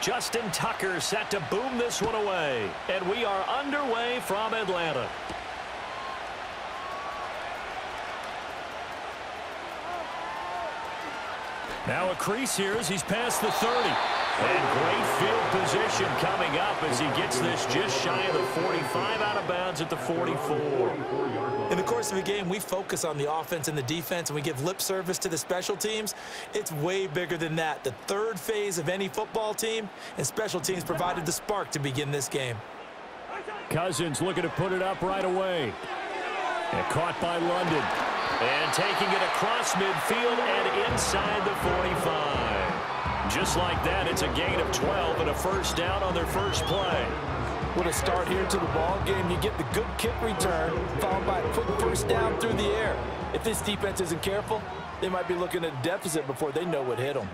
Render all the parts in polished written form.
Justin Tucker set to boom this one away. And we are underway from Atlanta. Now a crease here as he's past the 30. And great field position coming up as he gets this just shy of the 45, out of bounds at the 44. In the course of a game, we focus on the offense and the defense, and we give lip service to the special teams. It's way bigger than that. The third phase of any football team, and special teams provided the spark to begin this game. Cousins looking to put it up right away. And caught by London. And taking it across midfield and inside the 45. Just like that, it's a gain of 12 and a first down on their first play. What a start here to the ball game. You get the good kick return, followed by a quick first down through the air. If this defense isn't careful, they might be looking at a deficit before they know what hit them.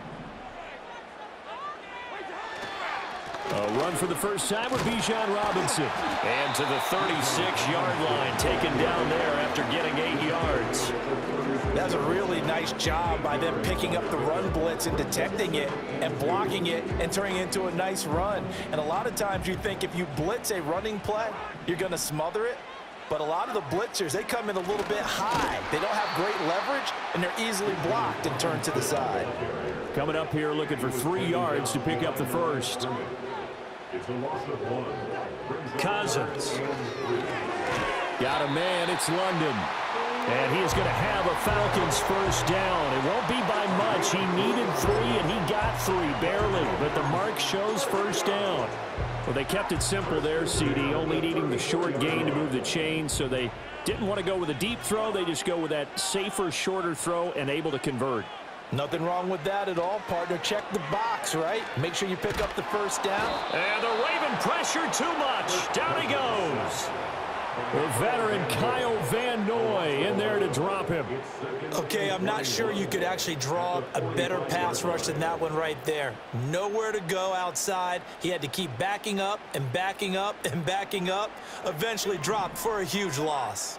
A run for the first time with Bijan Robinson. And to the 36-yard line, taken down there after getting 8 yards. That's a really nice job by them picking up the run blitz and detecting it and blocking it and turning it into a nice run. And a lot of times you think if you blitz a running play, you're going to smother it. But a lot of the blitzers, they come in a little bit high. They don't have great leverage, and they're easily blocked and turned to the side. Coming up here looking for 3 yards to pick up the first. Cousins. Got a man, it's London. And he is going to have a Falcons first down. It won't be by much. He needed 3, and he got 3, barely. But the mark shows first down. Well, they kept it simple there, CD, only needing the short gain to move the chain, so they didn't want to go with a deep throw. They just go with that safer, shorter throw and able to convert. Nothing wrong with that at all, partner. Check the box, right? Make sure you pick up the first down. And the Raven pressure too much. Down he goes. The veteran Kyle Van Noy in there to drop him. Okay, I'm not sure you could actually draw a better pass rush than that one right there. Nowhere to go outside. He had to keep backing up and backing up and backing up. Eventually dropped for a huge loss.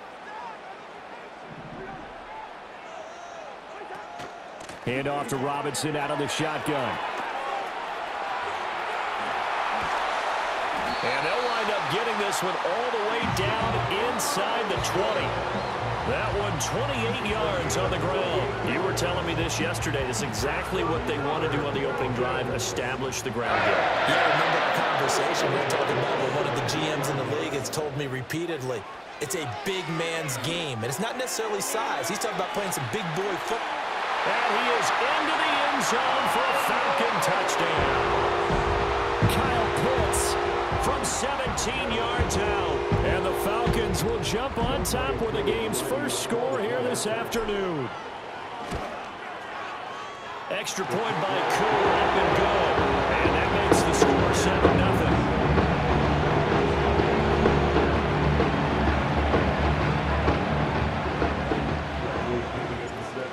Hand off to Robinson out of the shotgun. And they'll wind up getting this one all the way down inside the 20. That one 28 yards on the ground. You were telling me this yesterday. This is exactly what they want to do on the opening drive, establish the ground game. Yeah, I remember our conversation. We were talking about what one of the GMs in the league has told me repeatedly. It's a big man's game, and it's not necessarily size. He's talking about playing some big boy football. And he is into the end zone for a Falcon touchdown. Kyle Pitts from 17 yards out. And the Falcons will jump on top with the game's first score here this afternoon. Extra point by Cool, up and good. And that makes the score 7-0.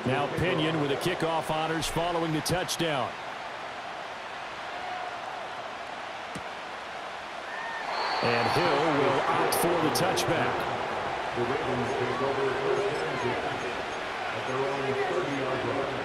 Now Pinion with the kickoff honors following the touchdown. And Hill will opt for the touchback. The Ravens take over first and 10 at their own 30-yard line.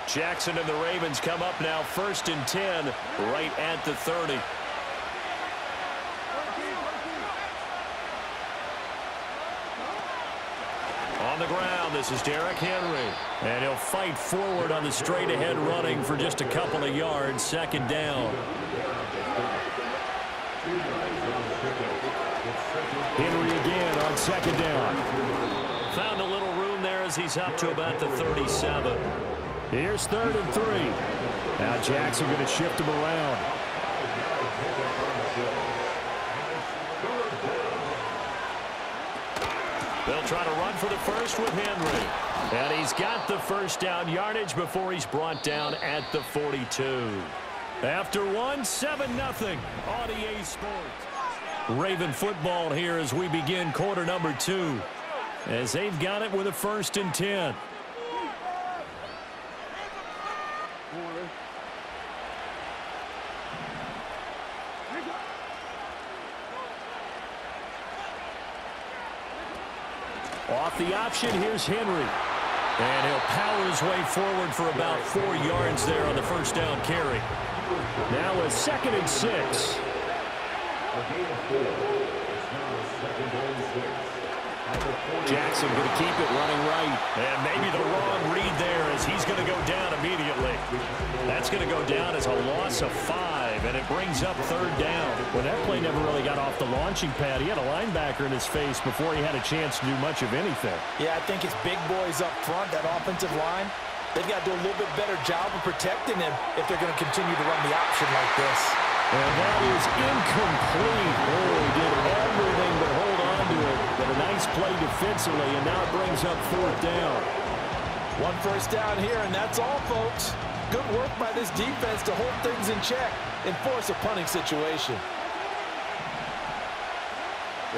Jackson and the Ravens come up now first and 10 right at the 30. On the ground, this is Derrick Henry. And he'll fight forward on the straight-ahead running for just a couple of yards. Second down. Henry again on second down. Found a little room there as he's up to about the 37. Here's 3rd and 3. Now Jackson going to shift him around. They'll try to run for the first with Henry. And he's got the first down yardage before he's brought down at the 42. After one, 7-0 on EA Sports. Raven football here as we begin quarter number 2. As they've got it with a 1st and 10. Off the option, here's Henry. And he'll power his way forward for about 4 yards there on the 1st down carry. Now a 2nd and 6. Jackson going to keep it running right. And maybe the wrong read there as he's going to go down immediately. That's going to go down as a loss of 5, and it brings up 3rd down. Well, that play never really got off the launching pad. He had a linebacker in his face before he had a chance to do much of anything. Yeah, I think it's big boys up front, that offensive line. They've got to do a little bit better job of protecting him if they're going to continue to run the option like this. And that is incomplete. Oh, he did everything but hold on to it. But a nice play defensively, and now it brings up 4th down. 1 first down here, and that's all, folks. Good work by this defense to hold things in check and force a punting situation.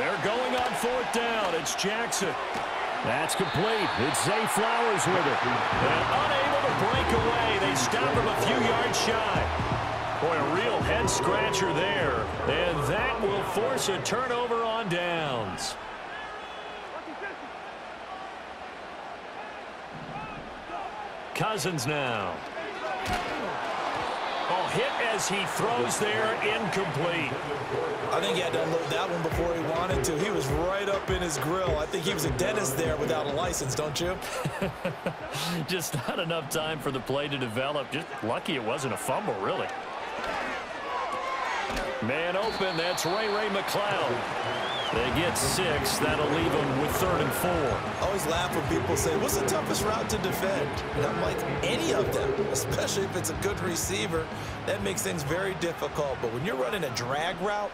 They're going on 4th down. It's Jackson. That's complete. It's Zay Flowers with it. And unable to break away. They stop him a few yards shy. Boy, a real head-scratcher there. And that will force a turnover on downs. Cousins now. Oh, hit as he throws there, incomplete. I think he had to unload that one before he wanted to. He was right up in his grill. I think he was a dentist there without a license, don't you? Just not enough time for the play to develop. Just lucky it wasn't a fumble, really. Man open, that's Ray McLeod. They get 6. That'll leave them with 3rd and 4. I always laugh when people say, what's the toughest route to defend? And I'm like, any of them, especially if it's a good receiver. That makes things very difficult. But when you're running a drag route,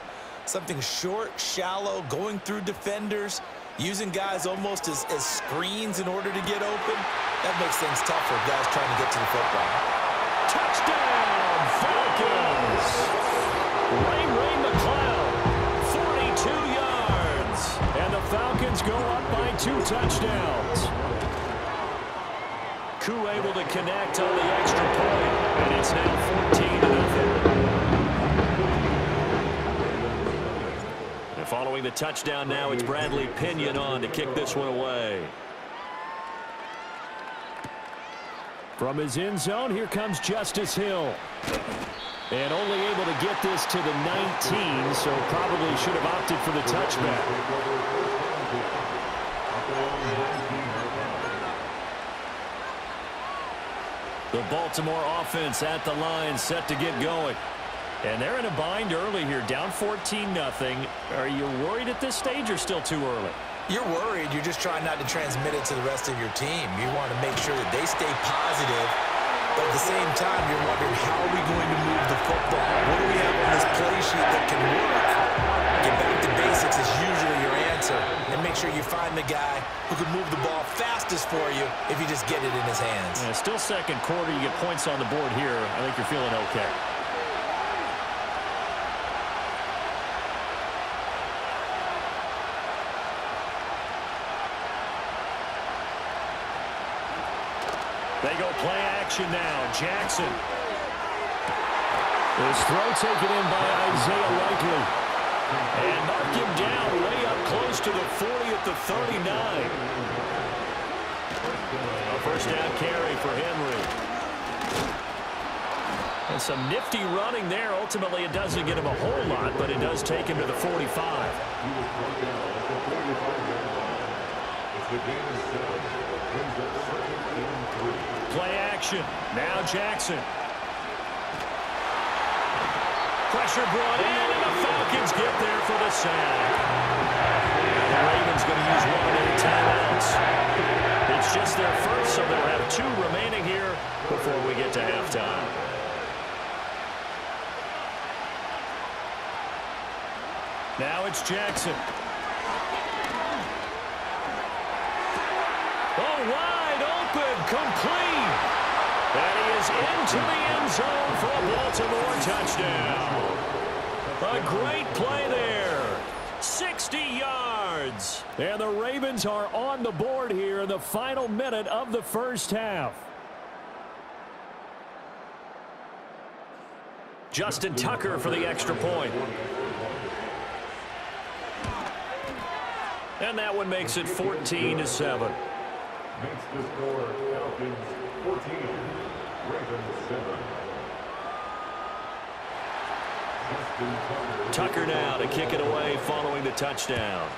something short, shallow, going through defenders, using guys almost as screens in order to get open, that makes things tough for guys trying to get to the football. Touchdown, Falcons! Ray McLeod, 42 yards. And the Falcons go up by 2 touchdowns. Koo able to connect on the extra point. And it's now 14-0. And following the touchdown now, it's Bradley Pinion on to kick this one away. From his end zone, here comes Justice Hill. And only able to get this to the 19, so probably should have opted for the touchback. The Baltimore offense at the line, set to get going. And they're in a bind early here, down 14-0. Are you worried at this stage or still too early? You're worried. You're just trying not to transmit it to the rest of your team. You want to make sure that they stay positive. But at the same time, you're wondering, how are we going to move the football? What do we have on this play sheet that can work? Get back to basics is usually your answer. And make sure you find the guy who can move the ball fastest for you if you just get it in his hands. Yeah, still 2nd quarter. You get points on the board here. I think you're feeling okay. They go play action now. Jackson. His throw taken in by Isaiah Likely. And mark him down way up close to the 40 at the 39. A 1st down carry for Henry. And some nifty running there. Ultimately, it doesn't get him a whole lot, but it does take him to the 45. Play action. Now Jackson. Pressure brought in, and the Falcons get there for the sack. The Ravens going to use 1 of their timeouts. It's just their first, so they'll have 2 remaining here before we get to halftime. Now it's Jackson. Oh, wide open, complete. And he is into the end zone for a Baltimore touchdown. A great play there. 60 yards. And the Ravens are on the board here in the final minute of the first half. Justin Tucker for the extra point. And that one makes it 14-7. Makes the score Falcons 14, Ravens 7. Tucker now to kick it away following the touchdown.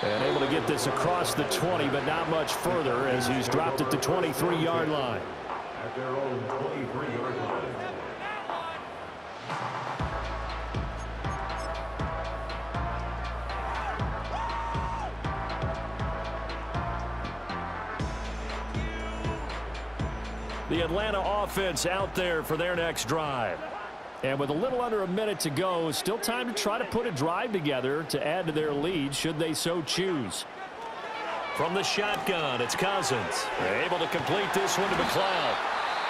And able to get this across the 20, but not much further as he's dropped at the 23-yard line. At their own 23-yard line. The Atlanta offense out there for their next drive. And with a little under a minute to go, still time to try to put a drive together to add to their lead should they so choose. From the shotgun, it's Cousins. They're able to complete this one to McLeod.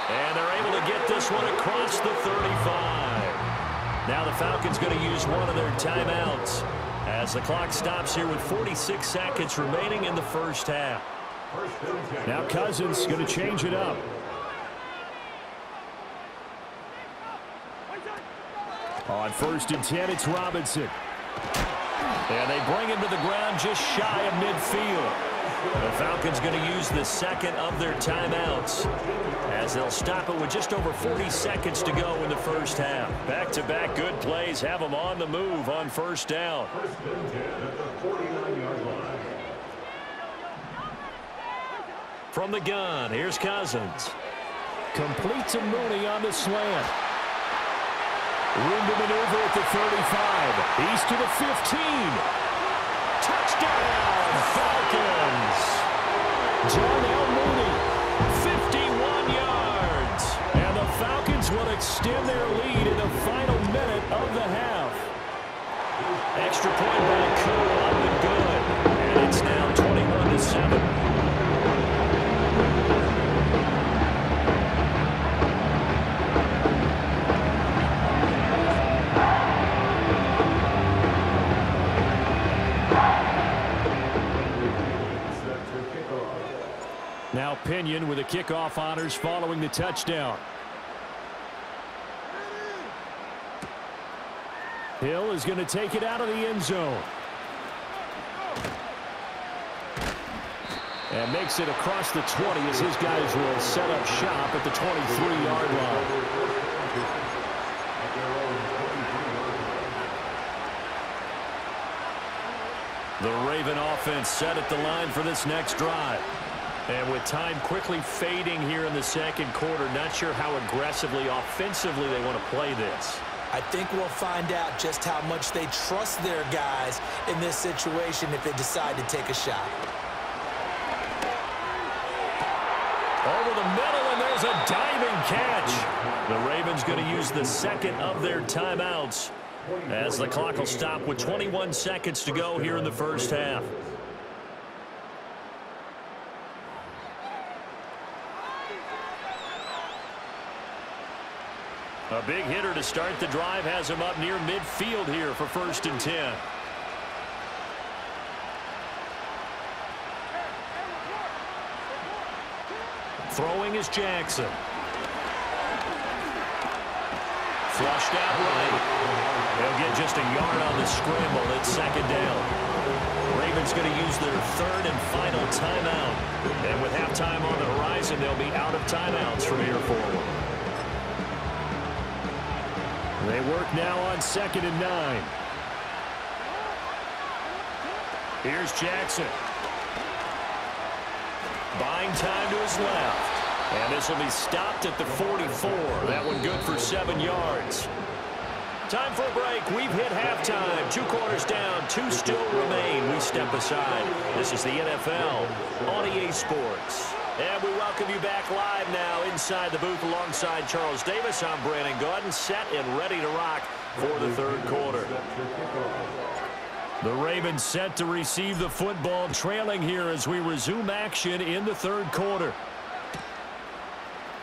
And they're able to get this one across the 35. Now the Falcons going to use one of their timeouts as the clock stops here with 46 seconds remaining in the first half. Now Cousins going to change it up. On 1st and 10, it's Robinson. And they bring him to the ground just shy of midfield. The Falcons going to use the second of their timeouts as they'll stop it with just over 40 seconds to go in the first half. Back-to-back good plays have them on the move on first down. From the gun, here's Cousins. Complete to Mooney on the slant. Room to maneuver at the 35. He's to the 15. Touchdown, Falcons. Darnell Mooney, 51 yards. And the Falcons will extend their lead in the final minute of the half. Extra point by Koo up and good. And it's now 21-7. Now Pinion with the kickoff honors following the touchdown. Hill is going to take it out of the end zone. And makes it across the 20 as his guys will set up shop at the 23-yard line. The Raven offense set at the line for this next drive. And with time quickly fading here in the second quarter, not sure how aggressively, offensively they want to play this. I think we'll find out just how much they trust their guys in this situation if they decide to take a shot. Over the middle, and there's a diving catch. The Ravens going to use the second of their timeouts as the clock will stop with 21 seconds to go here in the first half. A big hitter to start the drive has him up near midfield here for 1st and 10. Throwing is Jackson. Flushed out right. They'll get just a yard on the scramble. It's second down. Ravens going to use their third and final timeout. And with halftime on the horizon, they'll be out of timeouts from here forward. They work now on 2nd and 9. Here's Jackson. Buying time to his left. And this will be stopped at the 44. That one good for 7 yards. Time for a break. We've hit halftime. 2 quarters down. 2 still remain. We step aside. This is the NFL on EA Sports. And we welcome you back live now inside the booth alongside Charles Davis. I'm Brandon Gaudin, set and ready to rock for the third quarter. The Ravens set to receive the football, trailing here as we resume action in the third quarter.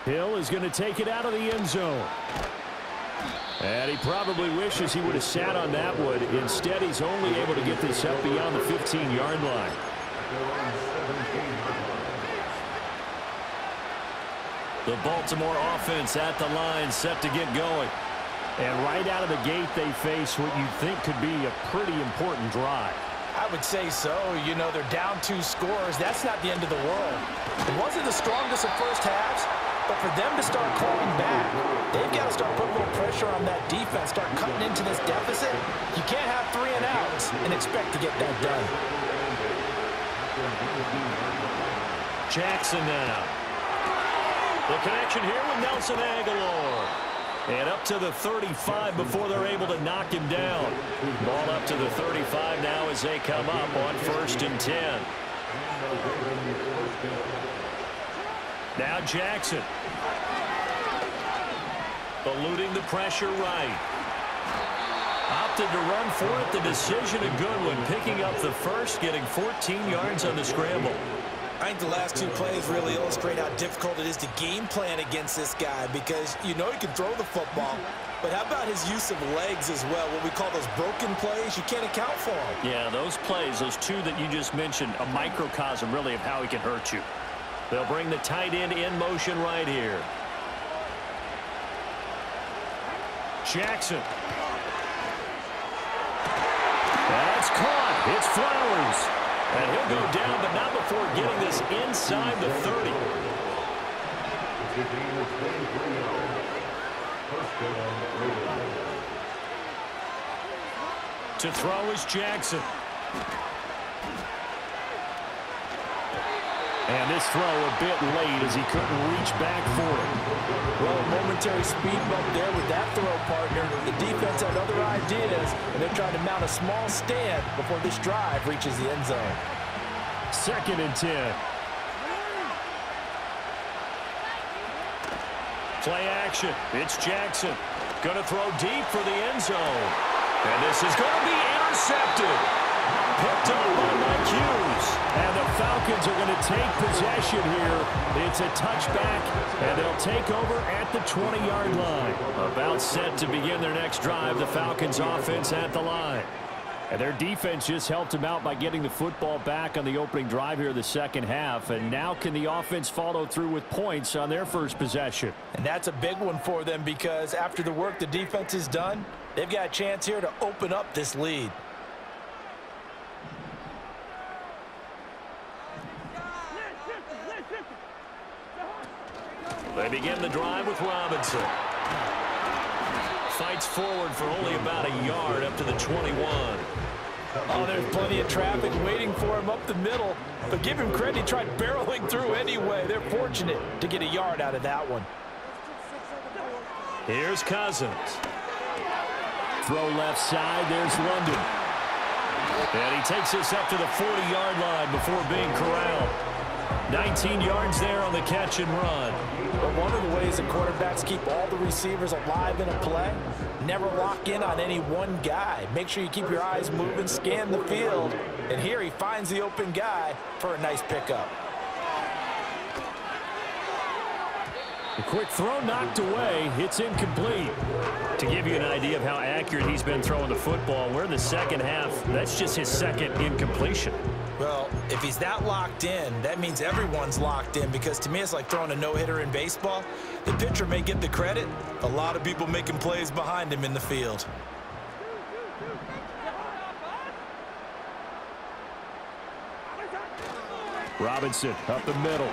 Hill is going to take it out of the end zone. And he probably wishes he would have sat on that one. Instead, he's only able to get this up beyond the 15-yard line. The Baltimore offense at the line, set to get going. And right out of the gate, they face what you'd think could be a pretty important drive. I would say so. You know, they're down 2 scores. That's not the end of the world. It wasn't the strongest of first halves, but for them to start clawing back, they've got to start putting a little pressure on that defense, start cutting into this deficit. You can't have 3 and outs and expect to get that done. Jackson now. The connection here with Nelson Aguilar. And up to the 35 before they're able to knock him down. Ball up to the 35 now as they come up on 1st and 10. Now Jackson. Eluding the pressure right. Opted to run for it. The decision a good one. Picking up the first, getting 14 yards on the scramble. I think the last 2 plays really illustrate how difficult it is to game plan against this guy, because you know he can throw the football, but how about his use of legs as well? What we call those broken plays, you can't account for them. Yeah, those plays, those 2 that you just mentioned, a microcosm really of how he can hurt you. They'll bring the tight end in motion right here. Jackson. That's caught. It's Flowers. And he'll go down, but not before getting this inside the 30. To throw is Jackson. And this throw a bit late as he couldn't reach back for it. Well, a momentary speed bump there with that throw, partner. The defense had other ideas, and they're trying to mount a small stand before this drive reaches the end zone. 2nd and 10. Play action. It's Jackson. Going to throw deep for the end zone. And this is going to be intercepted. Picked up by Mike Hughes. And the Falcons are going to take possession here. It's a touchback, and they'll take over at the 20-yard line. About set to begin their next drive, the Falcons offense at the line. And their defense just helped them out by getting the football back on the opening drive here in the second half. And now can the offense follow through with points on their first possession? And that's a big one for them, because after the work the defense has done, they've got a chance here to open up this lead. They begin the drive with Robinson. Fights forward for only about a yard up to the 21. Oh, there's plenty of traffic waiting for him up the middle. But give him credit, he tried barreling through anyway. They're fortunate to get a yard out of that one. Here's Cousins. Throw left side, there's London. And he takes this up to the 40-yard line before being corralled. 19 yards there on the catch and run. But one of the ways that quarterbacks keep all the receivers alive in a play, never lock in on any one guy. Make sure you keep your eyes moving, scan the field. And here he finds the open guy for a nice pickup. A quick throw knocked away. It's incomplete. To give you an idea of how accurate he's been throwing the football, we're in the second half. That's just his second incompletion. Well, if he's that locked in, that means everyone's locked in, because to me it's like throwing a no-hitter in baseball. The pitcher may get the credit. A lot of people making plays behind him in the field. Robinson up the middle.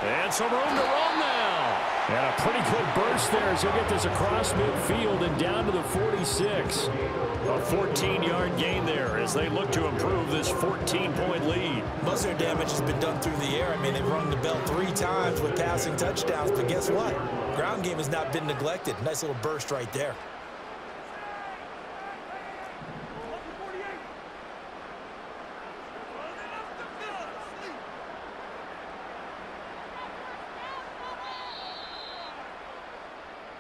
And some room to run now. And a pretty good burst there as he'll get this across midfield and down to the 46. A 14-yard gain there as they look to improve this 14-point lead. Most of their damage has been done through the air. I mean, they've rung the bell 3 times with passing touchdowns, but guess what? Ground game has not been neglected. Nice little burst right there.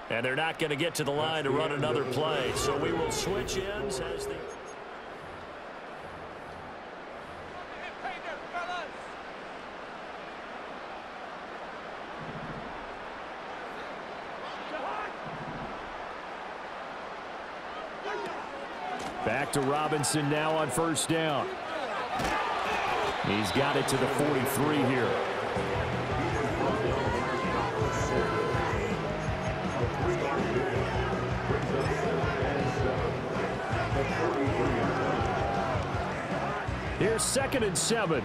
And they're not going to get to the line to run another play. So we will switch ends as the... Back to Robinson now on first down. He's got it to the 43 here. Here's 2nd and 7.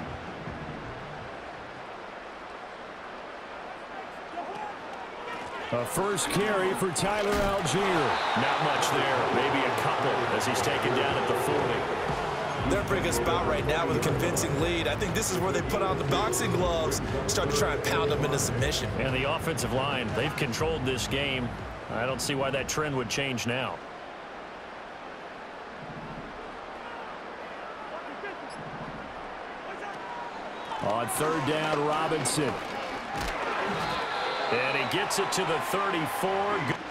A first carry for Tyler Algier. Not much there. Maybe a couple as he's taken down at the 40. They're bringing us about right now with a convincing lead. I think this is where they put on the boxing gloves, start to try and pound them into submission. And the offensive line, they've controlled this game. I don't see why that trend would change now. On 3rd down, Robinson. And he gets it to the 34.